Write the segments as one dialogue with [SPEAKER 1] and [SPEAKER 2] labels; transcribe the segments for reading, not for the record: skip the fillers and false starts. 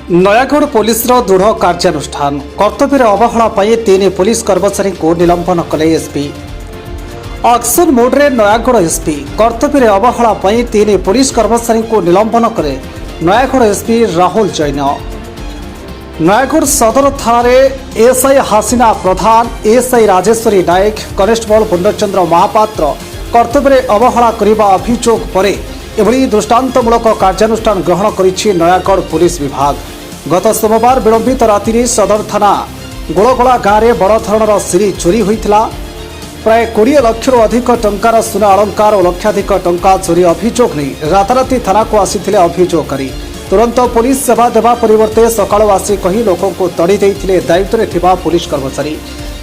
[SPEAKER 1] Nayagarh police दृढ़ कार्यानुष्ठान कर्तव्य अवहेला तीन पुलिस कर्मचारी को निलंबन कले एसपी। एक्शन मोड्रे नयागढ़ एसपी कर्तव्य अवहेला तीन पुलिस कर्मचारी को निलंबन कले नयागढ़ एसपी राहुल जैन। नयागढ़ सदर थाना एसआई हासिना प्रधान, एसआई राजेश्वरी नायक, कनेस्टेबल पूर्णचंद्र महापात्र कर्तव्य अवहेला करने अभियोग पर एभली दृष्टांतमूलक कार्यानुष्ठान ग्रहण करिछि नयागढ़ पुलिस विभाग। गत सोमवार विलंबित राति सदर थाना गोलगोला गाँव में बड़ धरणर सिरी चोरी होता। प्राय 20 लाख अधिक टंकार सुना अलंकार और लक्षाधिक टंका चोरी अभियोग नहीं राताराति थाना को आसीथिले अभियोगकारी। तुरंत पुलिस सेवा देवा परिवर्ते सकाळु आसी कही लोकों को तड़ी देइथिले दायित्व रे थिबा पुलिस कर्मचारी।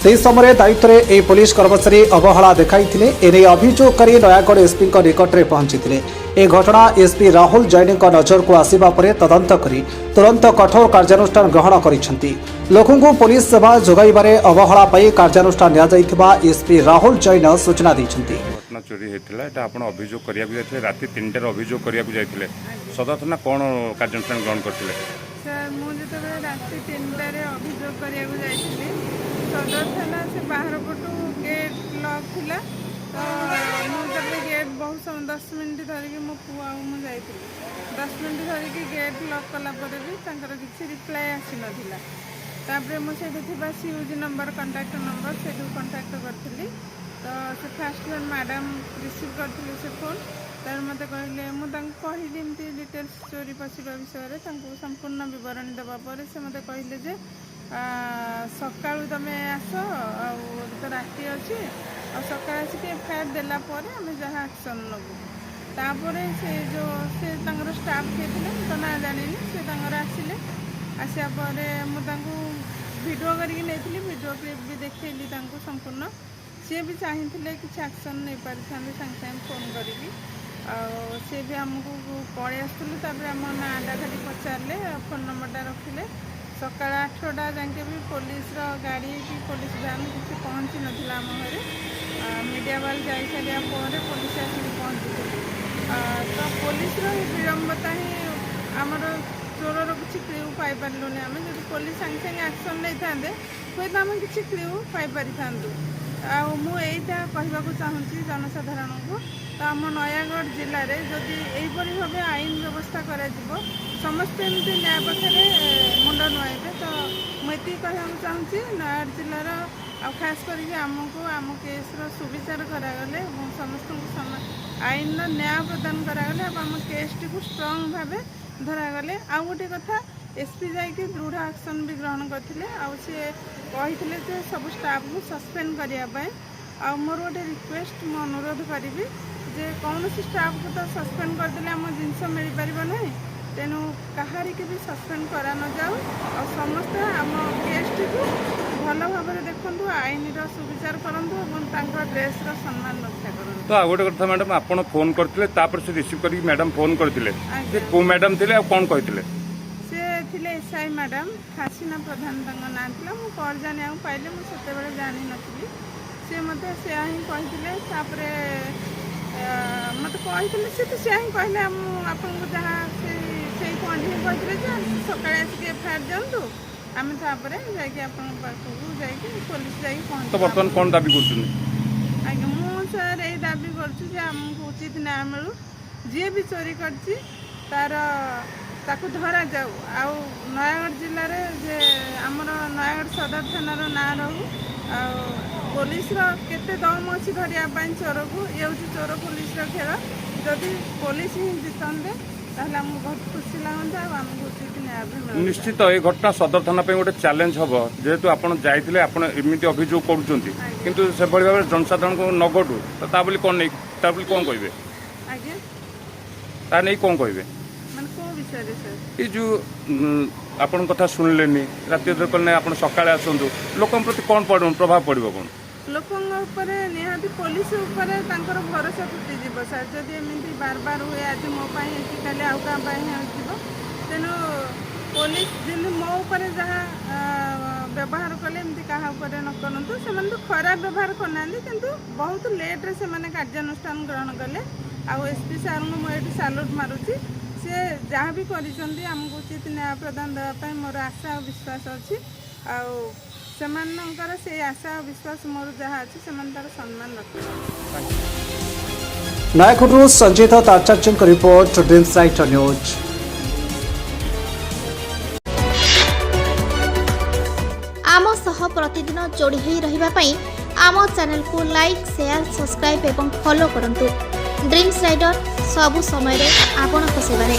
[SPEAKER 1] ସେହି ସମୟରେ ଦାୟିତ୍ୱରେ ଏହି ପୁଲିସ କର୍ମଚାରୀ ଅବହେଳା ଦେଖାଇଥିଲେ। ଏନେଇ ଅଭିଯୋଗକାରୀ ନୟାଗଡ଼ ଏସ୍ପିଙ୍କ ନିକଟରେ ପହଞ୍ଚିଥିଲେ। ଏହି ଘଟଣା ଏସ୍ପି ରାହୁଲ ଜୈନଙ୍କ ନଜରକୁ ଆସିବା ପରେ ତଦନ୍ତ କରି ତୁରନ୍ତ କଠୋର କାର୍ଯ୍ୟାନୁଷ୍ଠାନ ଗ୍ରହଣ କରିଛନ୍ତି। ଲୋକଙ୍କୁ ପୁଲିସ ସେବା ଯୋଗାଇବାରେ ଅବହେଳା ପାଇଁ କାର୍ଯ୍ୟାନୁଷ୍ଠାନ ନିଆଯାଇଥିବା ଏସ୍ପି ରାହୁଲ ଜୈନ ସୂଚନା ଦେଇଛନ୍ତି।
[SPEAKER 2] घटना चोरी होता है आप अभियोग कराया जाते राति 3टार अभियोग कराया जाते सदर थाना कौन कार्यानुष्ठान ग्रहण करते?
[SPEAKER 3] सर मुझे राति 3टार अभियोग कराया सदर थाना से बाहर पटू गेट लॉक थिला तो मुझे गेट बहुत समय 10 मिनट धरिकी मो पुआ मुझे 10 मिनट धरिकी गेट लॉक कलापर भी किसी रिप्लाई आसी नाला। तापर मुझे सीयूजी नंबर कंटाक्ट नंबर से कंटाक्ट करी तो से फास्ट मैडम रिसीव करी से फोन तर मत कहले मुझे डिटेल्स चोरी पशिबा विषय संपूर्ण बरणी देवापर से मत कहले जे सका तुम आस तो राति अच्छी और सका आसिक एफआईआर देलापर आम जहाँ एक्शन नबू। तापर से जो से स्टाफ किए थे तो ना जानी से आसिले आसा मुझे भिडियो करके भिडियो क्लिप भी देखली संपूर्ण सी भी चाहिए किसी एक्शन नहीं पारि सागे सागे फोन करी सी भी आमको पलि आसते आम नाटा खाली पचारे फोन नंबरटा रखिले सका 8टा जाके भी पुलिस गाड़ी कि पुलिस भैन किसी पहुँची नाला आम घरे मीडिया वाले जा सारे पुलिस आसिक पहुँची तो पुलिस विलंबता ही आमर चोर किसी क्ल्यू पाइलुनि आम जो पुलिस सागे सागे एक्शन नहीं था हूँ तो आम किसी क्ल्यू पाई था। मुझा कहवाक चाहूँगी जनसाधारण को तो आम नयागढ़ जिले में जदि यहीपरी भाव आईन व्यवस्था कर समस्ते एमती न्याय पाखे मुंड नुआबे तो मुझे कहवाक चाहूँगी नयागढ़ जिलार खास करके आमको आम केस्र सुविचार करागले समस्त आईन न्याय प्रदान करागले आम केसटी को स्ट्रंग भाव धरागले। आ गोटे कथा एसपी जाकि दृढ़ एक्शन भी ग्रहण करते कहते सब स्टाफ को सस्पेंड करने मोर गोटे रिक्वेस्ट मु अनुरोध करी जे कौन स्टाफ को तो सस्पेंड करदे आम जिनस मिल पार ना तेणु कहार के भी सस्पेंड करा न जाऊ और समस्ते आम केसटी को भल भाव देखु आईन सुविचार करूँ ड्रेस सम्मान रक्षा करूँ।
[SPEAKER 2] तो आ गोटे कथा मैडम आप फोन करते से रिसीव कर मैडम फोन करते को मैडम थे कौन कहते?
[SPEAKER 3] एसआई मैडम हासिना प्रधान ना था मुझे कल जाना पाइले मुझे जानी नी सी मत से ही कहते मत कहते सी तो से ही कहले आपको जहाँ से पॉइंट ही कहते सका आसिक एफआईआर दिंतु आम तापर जाकि पुलिस जा पहुँच।
[SPEAKER 2] तो बर्तमान कौन दाबी कर
[SPEAKER 3] आज्ञा मु सर यही दाबी करमको उचित न्याय मिलू जी भी चोरी कर तार ताकू धरा जाऊ आउ नयागढ़ जिले में जे आमर नयागढ़ सदर थानार ना रहू पुलिस केते दम अच्छी धरिया चोर को ये हूँ चोर पुलिस खेल जदि पुलिस ही जीतंदे ताहले आमको बहुत खुशी लगता आमको उचित न्याय भी मिलता।
[SPEAKER 2] निश्चित ये घटना सदर थाना गोटे चैलेंज हम जेहेतु आपड़ जाइए एमती अभियोग करूँ से भाव जनसाधारण को न घटू तो कौन नहीं कौन कहे ता नहीं कौन कहे ये जो आपन कथा सुनले रात आप सका आसतु लोक प्रति कौन प्रभाव पड़ो कौन
[SPEAKER 3] लोकों निहाती पुलिस भरोसा तुटीज सर जदि एमती बार बार हुए आज मो कल आउ क्या तेणु पुलिस जमी मो जहाँ व्यवहार कले क्या न करूँ से तो खराब व्यवहार करना कि बहुत लेट्रे से कार्यानुष्ठान ग्रहण कले। आ एसपी सार को मुझे साल्यूट मारुची से जहाँ भी କରିଛନ୍ତି ଆମକୁ ଉଚିତ ନ୍ୟାୟ ପ୍ରଦାନ ଦେବା ପାଇଁ ମୋର ଆଶା ଆଉ ବିଶ୍ୱାସ ଅଛି। ଆଉ ସେମାନଙ୍କର ସେଇ ଆଶା ଆଉ ବିଶ୍ୱାସ ମୋର ଯାହା ଅଛି ସେମାନେ ତାର ସମ୍ମାନ ରଖିବେ।
[SPEAKER 1] ନୟାଗଡ଼ରୁ ସଞ୍ଜିତ ଆଚାର୍ଯ୍ୟଙ୍କ ରିପୋର୍ଟ ଡ୍ରିମ୍ସ ରାଇଟର ନ୍ୟୁଜ୍।
[SPEAKER 4] आम सह प्रतिदिन जोड़ी होई रहिबा पई आम चैनल को लाइक शेयर सब्सक्राइब एवं फॉलो करंतु। ड्रीम्स राइडर सबु समय रे आपन को सेवा रे।